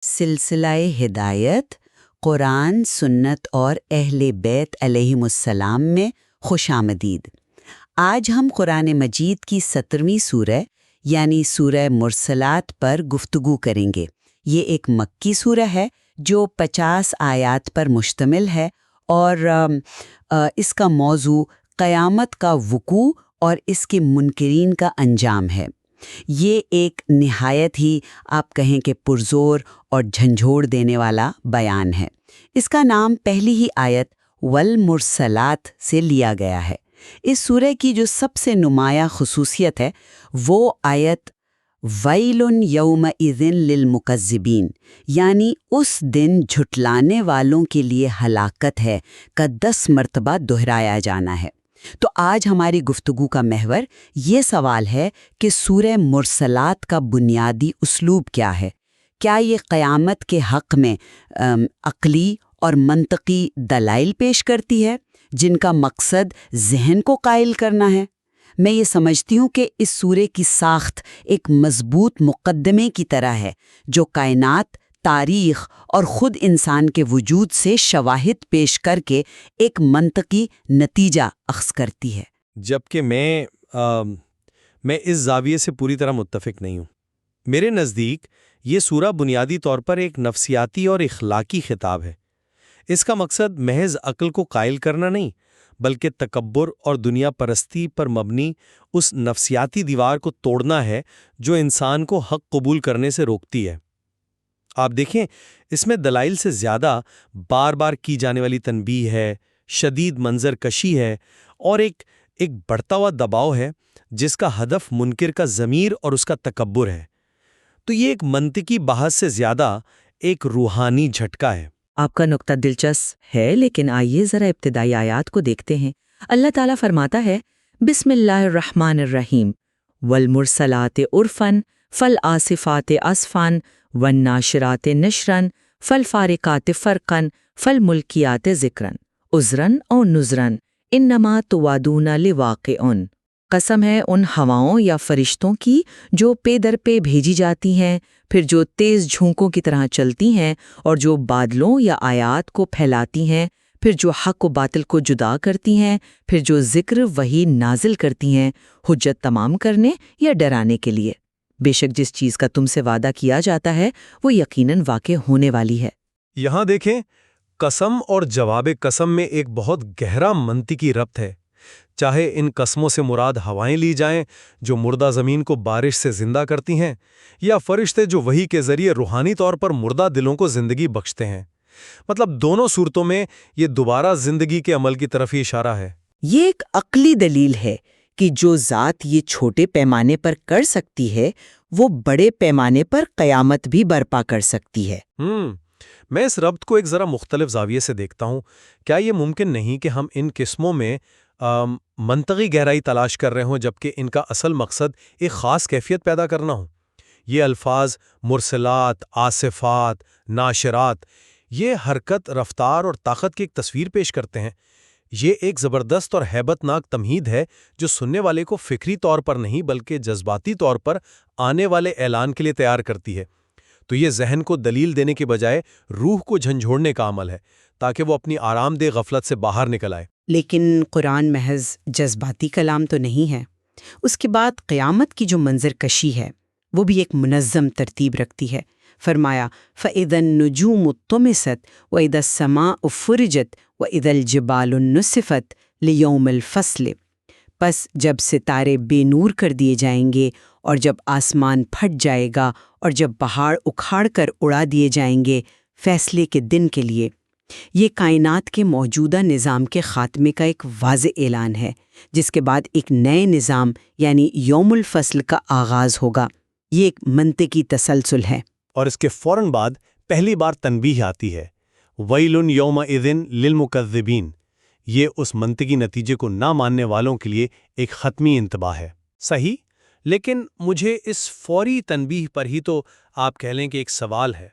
سلسلہ ہدایت قرآن، سنت اور اہل بیت علیہم السلام میں خوش آمدید۔ آج ہم قرآن مجید کی 17ویں سورہ یعنی سورہ مرسلات پر گفتگو کریں گے۔ یہ ایک مکی سورہ ہے جو 50 آیات پر مشتمل ہے اور اس کا موضوع قیامت کا وقوع اور اس کے منکرین کا انجام ہے۔ یہ ایک نہایت ہی آپ کہیں کہ پرزور اور جھنجھوڑ دینے والا بیان ہے۔ اس کا نام پہلی ہی آیت والمرسلات سے لیا گیا ہے۔ اس سورہ کی جو سب سے نمایاں خصوصیت ہے وہ آیت ویل یومئذ للمکذبین یعنی اس دن جھٹلانے والوں کے لیے ہلاکت ہے کا 10 مرتبہ دہرایا جانا ہے۔ تو آج ہماری گفتگو کا محور یہ سوال ہے کہ سورہ مرسلات کا بنیادی اسلوب کیا ہے؟ کیا یہ قیامت کے حق میں عقلی اور منطقی دلائل پیش کرتی ہے جن کا مقصد ذہن کو قائل کرنا ہے؟ میں یہ سمجھتی ہوں کہ اس سورے کی ساخت ایک مضبوط مقدمے کی طرح ہے جو کائنات، تاریخ اور خود انسان کے وجود سے شواہد پیش کر کے ایک منطقی نتیجہ اخذ کرتی ہے۔ جبکہ میں اس زاویے سے پوری طرح متفق نہیں ہوں۔ میرے نزدیک یہ سورہ بنیادی طور پر ایک نفسیاتی اور اخلاقی خطاب ہے۔ اس کا مقصد محض عقل کو قائل کرنا نہیں بلکہ تکبر اور دنیا پرستی پر مبنی اس نفسیاتی دیوار کو توڑنا ہے جو انسان کو حق قبول کرنے سے روکتی ہے۔ آپ دیکھیں، اس میں دلائل سے زیادہ بار بار کی جانے والی تنبیہ ہے، شدید منظر کشی ہے اور ایک بڑھتا ہوا دباؤ ہے جس کا ہدف منکر کا ضمیر اور اس کا تکبر ہے۔ تو یہ ایک منطقی بحث سے زیادہ ایک روحانی جھٹکا ہے۔ آپ کا نقطہ دلچسپ ہے، لیکن آئیے ذرا ابتدائی آیات کو دیکھتے ہیں۔ اللہ تعالیٰ فرماتا ہے بسم اللہ الرحمن الرحیم والمرسلات عرفاً فالآصفات عصفاً والناشرات نشراً فالفارقات فرقاً فالملکیات ذکراً عذراً اور نذراً انما توعدون لواقع۔ قسم ہے ان ہواؤں یا فرشتوں کی جو پے در پے بھیجی جاتی ہیں، پھر جو تیز جھونکوں کی طرح چلتی ہیں اور جو بادلوں یا آیات کو پھیلاتی ہیں، پھر جو حق و باطل کو جدا کرتی ہیں، پھر جو ذکر وحی نازل کرتی ہیں حجت تمام کرنے یا ڈرانے کے لیے۔ بے شک جس چیز کا تم سے وعدہ کیا جاتا ہے وہ یقیناً واقع ہونے والی ہے۔ یہاں دیکھیں، قسم اور جواب قسم میں ایک بہت گہرا منطقی ربط ہے۔ چاہے ان قسموں سے مراد ہوائیں لی جائیں جو مردہ زمین کو بارش سے زندہ کرتی ہیں، یا فرشتے جو وحی کے ذریعے روحانی طور پر مردہ دلوں کو زندگی بخشتے ہیں، مطلب دونوں صورتوں میں یہ دوبارہ زندگی کے عمل کی طرف ہی اشارہ ہے۔ یہ ایک عقلی دلیل ہے کہ جو ذات یہ چھوٹے پیمانے پر کر سکتی ہے وہ بڑے پیمانے پر قیامت بھی برپا کر سکتی ہے۔ میں اس ربط کو ایک ذرا مختلف زاویے سے دیکھتا ہوں۔ کیا یہ ممکن نہیں کہ ہم ان قسموں میں منطقی گہرائی تلاش کر رہے ہوں جبکہ ان کا اصل مقصد ایک خاص کیفیت پیدا کرنا ہو؟ یہ الفاظ مرسلات، آصفات، ناشرات، یہ حرکت، رفتار اور طاقت کی ایک تصویر پیش کرتے ہیں۔ یہ ایک زبردست اور ہیبت ناک تمہید ہے جو سننے والے کو فکری طور پر نہیں بلکہ جذباتی طور پر آنے والے اعلان کے لیے تیار کرتی ہے۔ تو یہ ذہن کو دلیل دینے کے بجائے روح کو جھنجھوڑنے کا عمل ہے تاکہ وہ اپنی آرام دہ غفلت سے باہر نکل آئے۔ لیکن قرآن محض جذباتی کلام تو نہیں ہے۔ اس کے بعد قیامت کی جو منظر کشی ہے وہ بھی ایک منظم ترتیب رکھتی ہے۔ فرمایا فَإِذَا النُّجُومُ طُمِسَتْ وَإِذَا السَّمَاءُ فُرِجَتْ وَإِذَا الْجِبَالُ نُّصِفَتْ لِيَوْمِ الْفَصْلِ۔ پس جب ستارے بے نور کر دیے جائیں گے اور جب آسمان پھٹ جائے گا اور جب پہاڑ اکھاڑ کر اڑا دیے جائیں گے فیصلے کے دن کے لیے۔ یہ کائنات کے موجودہ نظام کے خاتمے کا ایک واضح اعلان ہے جس کے بعد ایک نئے نظام یعنی یوم الفصل کا آغاز ہوگا۔ یہ ایک منطقی تسلسل ہے۔ اور اس کے فوراً بعد پہلی بار تنبیہ آتی ہے، وَيْلٌ يَوْمَئِذٍ لِّلْمُكَذِّبِينَ۔ یہ اس منطقی نتیجے کو نہ ماننے والوں کے لیے ایک حتمی انتباہ ہے۔ صحیح، لیکن مجھے اس فوری تنبیہ پر ہی تو آپ کہہ لیں کہ ایک سوال ہے۔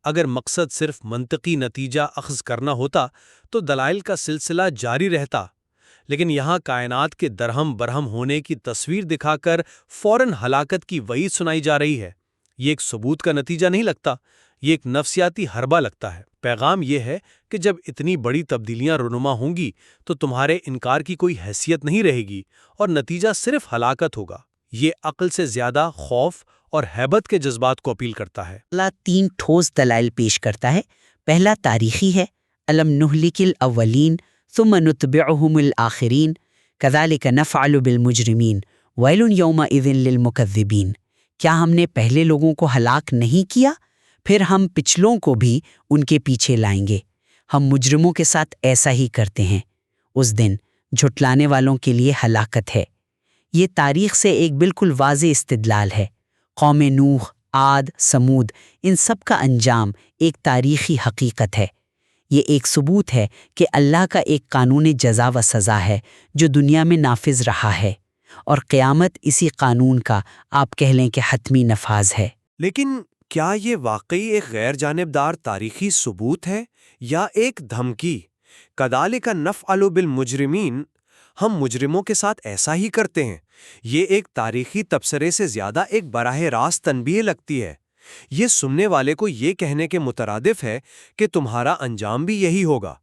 اگر مقصد صرف منطقی نتیجہ اخذ کرنا ہوتا تو دلائل کا سلسلہ جاری رہتا، لیکن یہاں کائنات کے درہم برہم ہونے کی تصویر دکھا کر فوراً ہلاکت کی وعید سنائی جا رہی ہے۔ یہ ایک ثبوت کا نتیجہ نہیں لگتا، یہ ایک نفسیاتی حربہ لگتا ہے۔ پیغام یہ ہے کہ جب اتنی بڑی تبدیلیاں رونما ہوں گی تو تمہارے انکار کی کوئی حیثیت نہیں رہے گی اور نتیجہ صرف ہلاکت ہوگا۔ یہ عقل سے زیادہ خوف اور ہیبت کے جذبات کو اپیل کرتا ہے۔ اللہ 3 ٹھوس دلائل پیش کرتا ہے۔ پہلا تاریخی ہے، الم نہلک الاولین ثم نتبعہم الآخرین کذالک نفعل بالمجرمین ویل یومئذ للمکذبین۔ کیا ہم نے پہلے لوگوں کو ہلاک نہیں کیا؟ پھر ہم پچھلوں کو بھی ان کے پیچھے لائیں گے۔ ہم مجرموں کے ساتھ ایسا ہی کرتے ہیں۔ اس دن جھٹلانے والوں کے لیے ہلاکت ہے۔ یہ تاریخ سے ایک بالکل واضح استدلال ہے۔ قوم نوح، عاد، سمود، ان سب کا انجام ایک تاریخی حقیقت ہے۔ یہ ایک ثبوت ہے کہ اللہ کا ایک قانون جزا و سزا ہے جو دنیا میں نافذ رہا ہے، اور قیامت اسی قانون کا آپ کہہ لیں کہ حتمی نفاذ ہے۔ لیکن کیا یہ واقعی ایک غیر جانبدار تاریخی ثبوت ہے یا ایک دھمکی؟ کذالک نفعل بالمجرمین، ہم مجرموں کے ساتھ ایسا ہی کرتے ہیں، یہ ایک تاریخی تبصرے سے زیادہ ایک براہ راست تنبیہ لگتی ہے۔ یہ سننے والے کو یہ کہنے کے مترادف ہے کہ تمہارا انجام بھی یہی ہوگا۔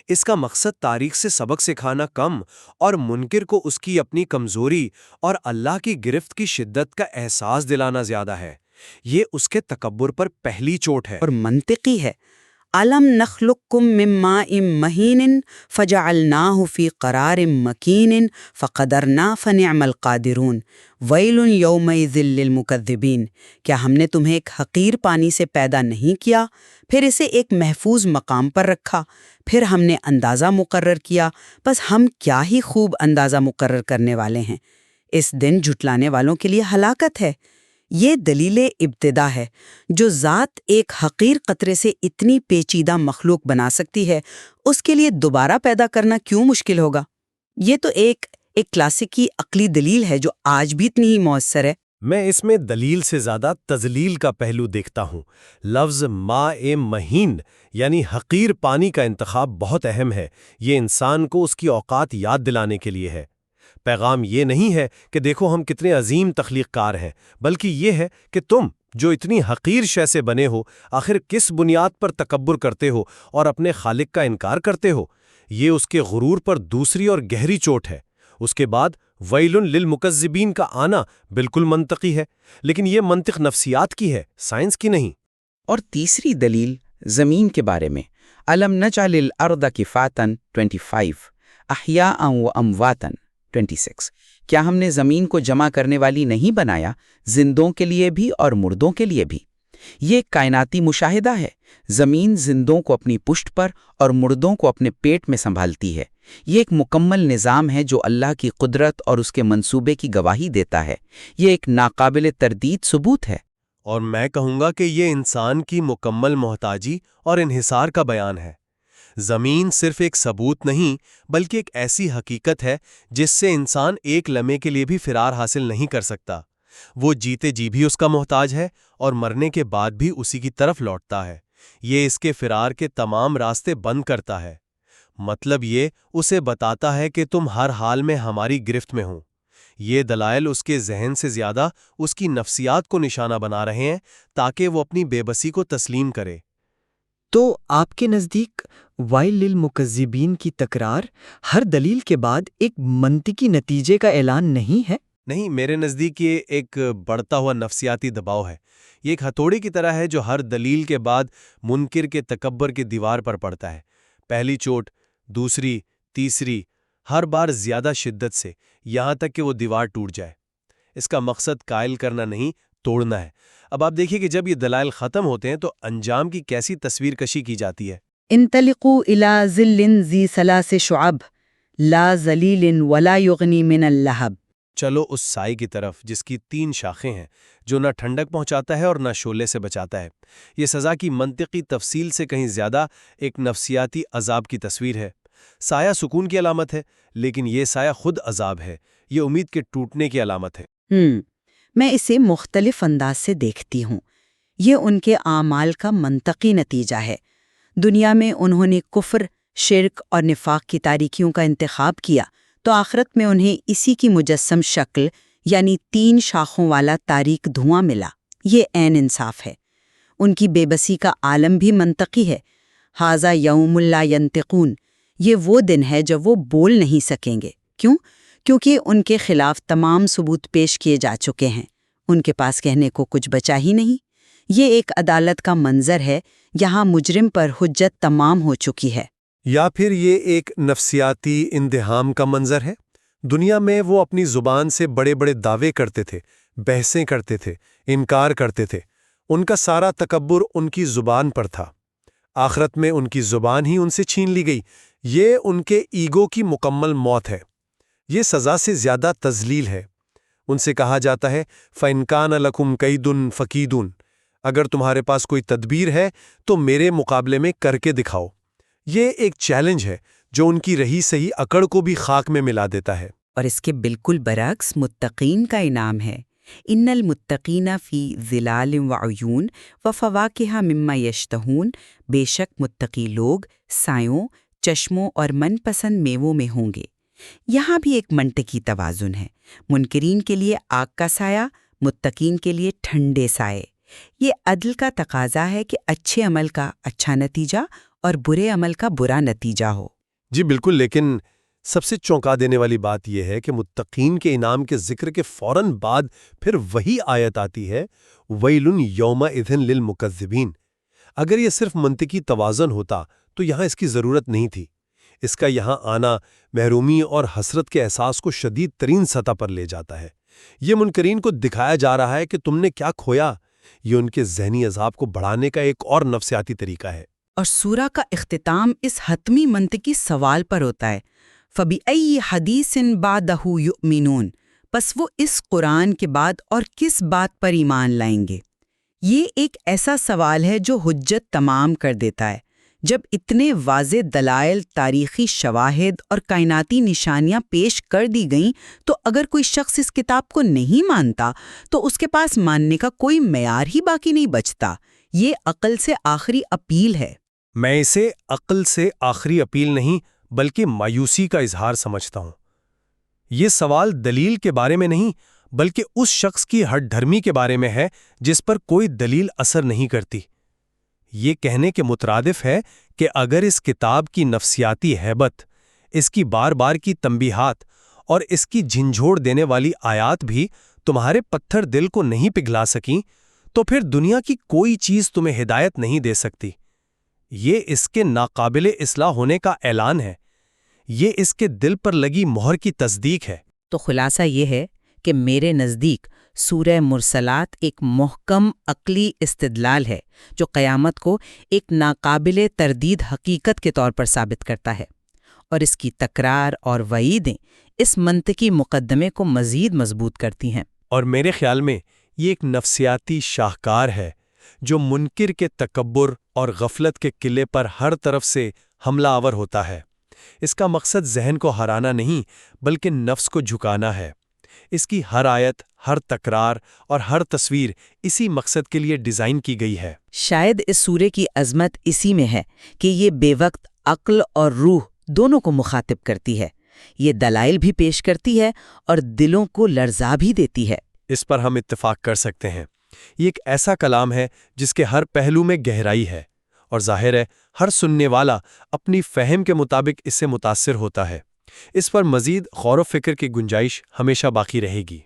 اس کا مقصد تاریخ سے سبق سکھانا کم اور منکر کو اس کی اپنی کمزوری اور اللہ کی گرفت کی شدت کا احساس دلانا زیادہ ہے۔ یہ اس کے تکبر پر پہلی چوٹ ہے۔ اور منطقی ہے۔ الم نخلقکم من ماء مہین فجعلناہ فی قرار مکین فقدرنا فنعم القادرون ویل یومئذ للمکذبین۔ کیا ہم نے تمہیں ایک حقیر پانی سے پیدا نہیں کیا، پھر اسے ایک محفوظ مقام پر رکھا، پھر ہم نے اندازہ مقرر کیا، بس ہم کیا ہی خوب اندازہ مقرر کرنے والے ہیں۔ اس دن جھٹلانے والوں کے لیے ہلاکت ہے۔ یہ دلیل ابتدا ہے۔ جو ذات ایک حقیر قطرے سے اتنی پیچیدہ مخلوق بنا سکتی ہے، اس کے لیے دوبارہ پیدا کرنا کیوں مشکل ہوگا؟ یہ تو ایک کلاسیکی عقلی دلیل ہے جو آج بھی اتنی ہی مؤثر ہے۔ میں اس میں دلیل سے زیادہ تذلیل کا پہلو دیکھتا ہوں۔ لفظ ماء مہین یعنی حقیر پانی کا انتخاب بہت اہم ہے۔ یہ انسان کو اس کی اوقات یاد دلانے کے لیے ہے۔ پیغام یہ نہیں ہے کہ دیکھو ہم کتنے عظیم تخلیق کار ہیں، بلکہ یہ ہے کہ تم جو اتنی حقیر شے سے بنے ہو، آخر کس بنیاد پر تکبر کرتے ہو اور اپنے خالق کا انکار کرتے ہو۔ یہ اس کے غرور پر دوسری اور گہری چوٹ ہے۔ اس کے بعد ویل للمکذبین کا آنا بالکل منطقی ہے، لیکن یہ منطق نفسیات کی ہے، سائنس کی نہیں۔ اور تیسری دلیل زمین کے بارے میں، الم نجعل الارض کفاتا 25 احیاء و امواتا 26۔ کیا ہم نے زمین کو جمع کرنے والی نہیں بنایا، زندوں کے لیے بھی اور مردوں کے لیے بھی؟ یہ ایک کائناتی مشاہدہ ہے۔ زمین زندوں کو اپنی پشت پر اور مردوں کو اپنے پیٹ میں سنبھالتی ہے۔ یہ ایک مکمل نظام ہے جو اللہ کی قدرت اور اس کے منصوبے کی گواہی دیتا ہے۔ یہ ایک ناقابل تردید ثبوت ہے۔ اور میں کہوں گا کہ یہ انسان کی مکمل محتاجی اور انحصار کا بیان ہے۔ زمین صرف ایک ثبوت نہیں بلکہ ایک ایسی حقیقت ہے جس سے انسان ایک لمحے کے لیے بھی فرار حاصل نہیں کر سکتا۔ وہ جیتے جی بھی اس کا محتاج ہے اور مرنے کے بعد بھی اسی کی طرف لوٹتا ہے۔ یہ اس کے فرار کے تمام راستے بند کرتا ہے۔ مطلب یہ اسے بتاتا ہے کہ تم ہر حال میں ہماری گرفت میں ہو۔ یہ دلائل اس کے ذہن سے زیادہ اس کی نفسیات کو نشانہ بنا رہے ہیں تاکہ وہ اپنی بے بسی کو تسلیم کرے۔ تو آپ کے نزدیک ویل للمکذبین کی تکرار ہر دلیل کے بعد ایک منطقی نتیجے کا اعلان نہیں ہے؟ نہیں، میرے نزدیک یہ ایک بڑھتا ہوا نفسیاتی دباؤ ہے۔ یہ ایک ہتھوڑی کی طرح ہے جو ہر دلیل کے بعد منکر کے تکبر کی دیوار پر پڑتا ہے۔ پہلی چوٹ، دوسری، تیسری، ہر بار زیادہ شدت سے، یہاں تک کہ وہ دیوار ٹوٹ جائے۔ اس کا مقصد قائل کرنا نہیں، توڑنا ہے۔ اب آپ دیکھیے کہ جب یہ دلائل ختم ہوتے ہیں تو انجام کی کیسی تصویر کشی کی جاتی ہے۔ انطلقوا الى ظل ذی ثلاث شعب لا ذلیل ولا یغنی من اللہب۔ چلو اس سائے کی طرف جس کی 3 شاخیں ہیں، جو نہ ٹھنڈک پہنچاتا ہے اور نہ شعلے سے بچاتا ہے۔ یہ سزا کی منطقی تفصیل سے کہیں زیادہ ایک نفسیاتی عذاب کی تصویر ہے۔ سایہ سکون کی علامت ہے، لیکن یہ سایہ خود عذاب ہے۔ یہ امید کے ٹوٹنے کی علامت ہے۔ میں اسے مختلف انداز سے دیکھتی ہوں۔ یہ ان کے اعمال کا منطقی نتیجہ ہے۔ دنیا میں انہوں نے کفر، شرک اور نفاق کی تاریکیوں کا انتخاب کیا تو آخرت میں انہیں اسی کی مجسم شکل یعنی 3 شاخوں والا تاریک دھواں ملا۔ یہ عین انصاف ہے۔ ان کی بے بسی کا عالم بھی منطقی ہے۔ ھذا یوم لا ینطقون، یہ وہ دن ہے جب وہ بول نہیں سکیں گے۔ کیوں؟ کیونکہ ان کے خلاف تمام ثبوت پیش کیے جا چکے ہیں، ان کے پاس کہنے کو کچھ بچا ہی نہیں۔ یہ ایک عدالت کا منظر ہے، یہاں مجرم پر حجت تمام ہو چکی ہے۔ یا پھر یہ ایک نفسیاتی اندہام کا منظر ہے۔ دنیا میں وہ اپنی زبان سے بڑے بڑے دعوے کرتے تھے، بحثیں کرتے تھے، انکار کرتے تھے، ان کا سارا تکبر ان کی زبان پر تھا۔ آخرت میں ان کی زبان ہی ان سے چھین لی گئی۔ یہ ان کے ایگو کی مکمل موت ہے۔ یہ سزا سے زیادہ تذلیل ہے۔ ان سے کہا جاتا ہے فَإِنْ كَانَ لَكُمْ كَيْدٌ فَكِيدُونِ، اگر تمہارے پاس کوئی تدبیر ہے تو میرے مقابلے میں کر کے دکھاؤ۔ یہ ایک چیلنج ہے جو ان کی رہی سہی عقل کو بھی خاک میں ملا دیتا ہے۔ اور اس کے بالکل برعکس متقین کا انعام ہے۔ ان المتقین فی ظلال وعیون وفواکہ مما یشتہون، بے شک متقی لوگ سایوں، چشموں اور من پسند میووں میں ہوں گے۔ یہاں بھی ایک منطقی توازن ہے، منکرین کے لیے آگ کا سایہ، متقین کے لیے ٹھنڈے سائے۔ یہ عدل کا تقاضا ہے کہ اچھے عمل کا اچھا نتیجہ اور برے عمل کا برا نتیجہ ہو۔ جی بالکل، لیکن سب سے چونکا دینے والی بات یہ ہے کہ متقین کے انعام کے ذکر کے فوراً بعد پھر وہی آیت آتی ہے وَيْلٌ يَوْمَئِذٍ لِّلْمُكَذِّبِينَ۔ اگر یہ صرف منطقی توازن ہوتا تو یہاں اس کی ضرورت نہیں تھی۔ اس کا یہاں آنا محرومی اور حسرت کے احساس کو شدید ترین سطح پر لے جاتا ہے۔ یہ منکرین کو دکھایا جا رہا ہے کہ تم نے کیا کھویا۔ یہ ان کے ذہنی عذاب کو بڑھانے کا ایک اور نفسیاتی طریقہ ہے۔ اور سورہ کا اختتام اس حتمی منطقی سوال پر ہوتا ہے، فَبِأَيِّ حَدِيثٍ بَعْدَهُ يُؤْمِنُونَ، پس وہ اس قرآن کے بعد اور کس بات پر ایمان لائیں گے؟ یہ ایک ایسا سوال ہے جو حجت تمام کر دیتا ہے۔ جب اتنے واضح دلائل، تاریخی شواہد اور کائناتی نشانیاں پیش کر دی گئیں تو اگر کوئی شخص اس کتاب کو نہیں مانتا تو اس کے پاس ماننے کا کوئی معیار ہی باقی نہیں بچتا۔ یہ عقل سے آخری اپیل ہے۔ میں اسے عقل سے آخری اپیل نہیں بلکہ مایوسی کا اظہار سمجھتا ہوں۔ یہ سوال دلیل کے بارے میں نہیں بلکہ اس شخص کی ہٹ دھرمی کے بارے میں ہے جس پر کوئی دلیل اثر نہیں کرتی۔ یہ کہنے کے مترادف ہے کہ اگر اس کتاب کی نفسیاتی ہیبت، اس کی بار بار کی تنبیہات اور اس کی جھنجھوڑ دینے والی آیات بھی تمہارے پتھر دل کو نہیں پگھلا سکیں تو پھر دنیا کی کوئی چیز تمہیں ہدایت نہیں دے سکتی۔ یہ اس کے ناقابل اصلاح ہونے کا اعلان ہے، یہ اس کے دل پر لگی مہر کی تصدیق ہے۔ تو خلاصہ یہ ہے کہ میرے نزدیک سورہ مرسلات ایک محکم عقلی استدلال ہے جو قیامت کو ایک ناقابل تردید حقیقت کے طور پر ثابت کرتا ہے، اور اس کی تکرار اور وعیدیں اس منطقی مقدمے کو مزید مضبوط کرتی ہیں۔ اور میرے خیال میں یہ ایک نفسیاتی شاہکار ہے جو منکر کے تکبر اور غفلت کے قلعے پر ہر طرف سے حملہ آور ہوتا ہے۔ اس کا مقصد ذہن کو ہرانا نہیں بلکہ نفس کو جھکانا ہے۔ اس کی ہر آیت، ہر تکرار اور ہر تصویر اسی مقصد کے لیے ڈیزائن کی گئی ہے۔ شاید اس سورے کی عظمت اسی میں ہے کہ یہ بے وقت عقل اور روح دونوں کو مخاطب کرتی ہے۔ یہ دلائل بھی پیش کرتی ہے اور دلوں کو لرزا بھی دیتی ہے۔ اس پر ہم اتفاق کر سکتے ہیں، یہ ایک ایسا کلام ہے جس کے ہر پہلو میں گہرائی ہے، اور ظاہر ہے ہر سننے والا اپنی فہم کے مطابق اس سے متاثر ہوتا ہے۔ اس پر مزید غور و فکر کی گنجائش ہمیشہ باقی رہے گی۔